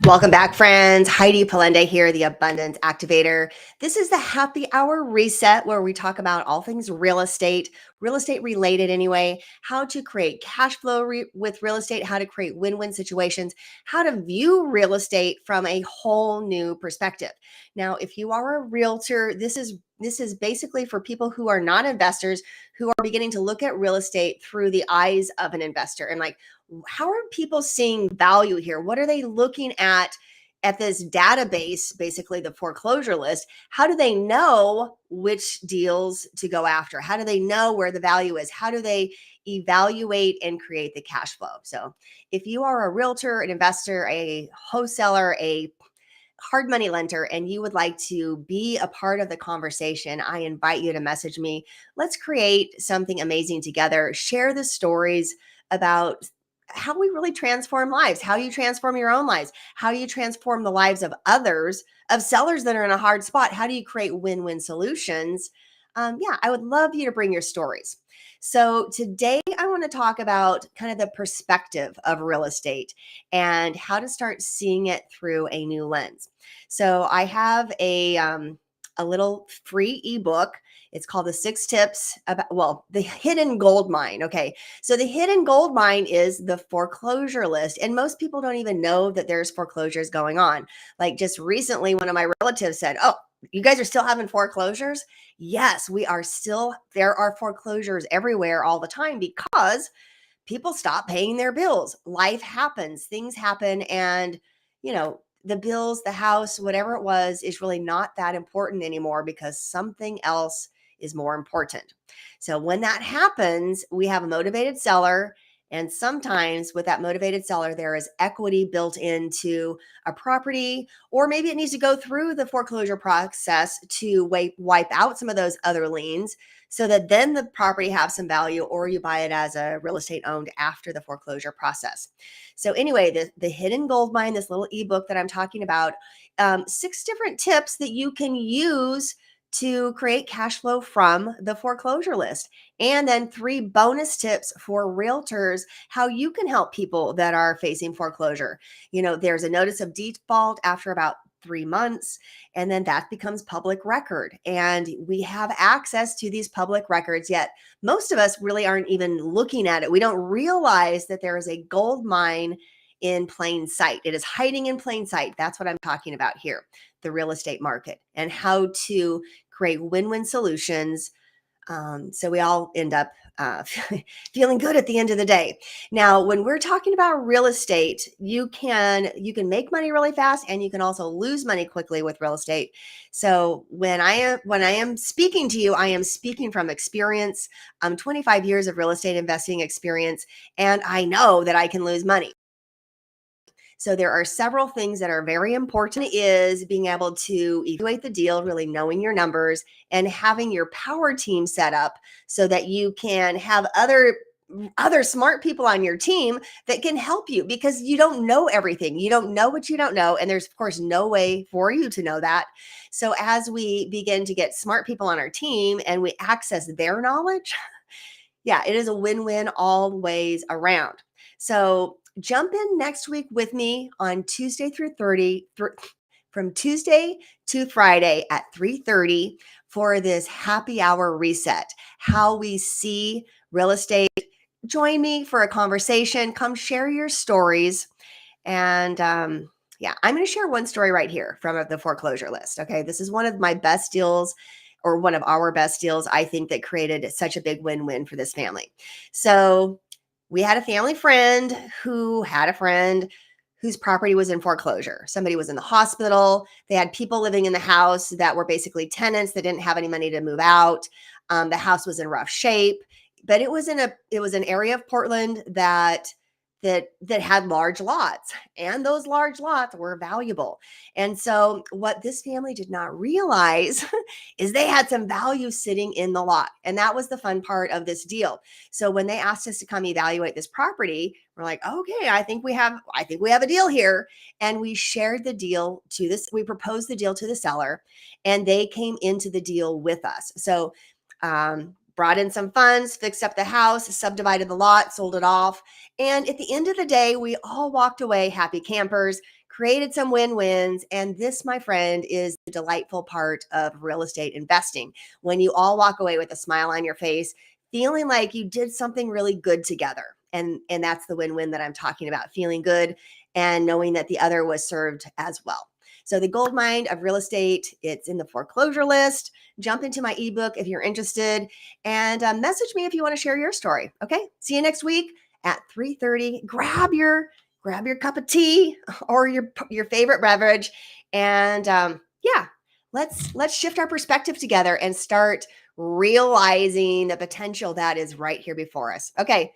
Welcome back, friends. Heidi Palende here, the Abundance Activator. This is the happy hour reset where we talk about all things real estate related anyway, how to create cash flow with real estate, how to create win-win situations, how to view real estate from a whole new perspective. Now, if you are a realtor, this is basically for people who are not investors, who are beginning to look at real estate through the eyes of an investor and like, how are people seeing value here? What are they looking at this database, basically the foreclosure list? How do they know which deals to go after? How do they know where the value is? How do they evaluate and create the cash flow? So if you are a realtor, an investor, a wholesaler, a hard money lender, and you would like to be a part of the conversation, I invite you to message me. Let's create something amazing together. Share the stories about how we really transform lives, how you transform your own lives, how you transform the lives of others, of sellers that are in a hard spot. How do you create win-win solutions? Yeah, I would love you to bring your stories. So today I want to talk about kind of the perspective of real estate and how to start seeing it through a new lens. So I have a little free ebook. It's called the 6 tips about, well, the hidden gold mine. Okay. So the hidden gold mine is the foreclosure list. And most people don't even know that there's foreclosures going on. Like just recently, one of my relatives said, "Oh, you guys are still having foreclosures?" Yes, we are still, there are foreclosures everywhere all the time because people stop paying their bills. Life happens, things happen, and the bills, the house, whatever it was, is really not that important anymore because something else is more important. So when that happens, we have a motivated seller. And sometimes with that motivated seller, there is equity built into a property, or maybe it needs to go through the foreclosure process to wipe out some of those other liens so that then the property have some value, or you buy it as a real estate owned after the foreclosure process. So anyway, the hidden gold mine, this little ebook that I'm talking about, 6 different tips that you can use to create cash flow from the foreclosure list. And then 3 bonus tips for realtors, how you can help people that are facing foreclosure. There's a notice of default after about 3 months, and then that becomes public record. And we have access to these public records, yet most of us really aren't even looking at it. We don't realize that there is a gold mine in plain sight. It is hiding in plain sight. That's what I'm talking about here, the real estate market, and how to create win-win solutions, so we all end up feeling good at the end of the day. Now, when we're talking about real estate, you can make money really fast, and you can also lose money quickly with real estate. So when I am speaking to you, I am speaking from experience. 25 years of real estate investing experience, and I know that I can lose money. So there are several things that are very important, is being able to evaluate the deal, really knowing your numbers, and having your power team set up so that you can have other smart people on your team that can help you, because you don't know everything. You don't know what you don't know. And there's, of course, no way for you to know that. So as we begin to get smart people on our team and we access their knowledge, yeah, it is a win-win all ways around. So jump in next week with me on Tuesday through 30, from Tuesday to Friday at 3:30 for this happy hour reset, how we see real estate. Join me for a conversation. Come share your stories. And yeah, I'm going to share one story right here from the foreclosure list. Okay. This is one of my best deals, or one of our best deals, I think, that created such a big win-win for this family. So we had a family friend who had a friend whose property was in foreclosure. Somebody was in the hospital. They had people living in the house that were basically tenants that didn't have any money to move out. The house was in rough shape, but it was an area of Portland that had large lots, and those large lots were valuable. And so what this family did not realize is they had some value sitting in the lot. And that was the fun part of this deal. So when they asked us to come evaluate this property, we're like, okay, I think we have a deal here. And we shared the deal to this, we proposed the deal to the seller, and they came into the deal with us. So brought in some funds, fixed up the house, subdivided the lot, sold it off. And at the end of the day, we all walked away happy campers, created some win-wins. And this, my friend, is the delightful part of real estate investing. When you all walk away with a smile on your face, feeling like you did something really good together. And that's the win-win that I'm talking about, feeling good and knowing that the other was served as well. So the gold mine of real estate, it's in the foreclosure list. Jump into my ebook if you're interested, and message me if you want to share your story. Okay, see you next week at 3:30. Grab your cup of tea or your favorite beverage, and yeah, let's shift our perspective together and start realizing the potential that is right here before us. Okay.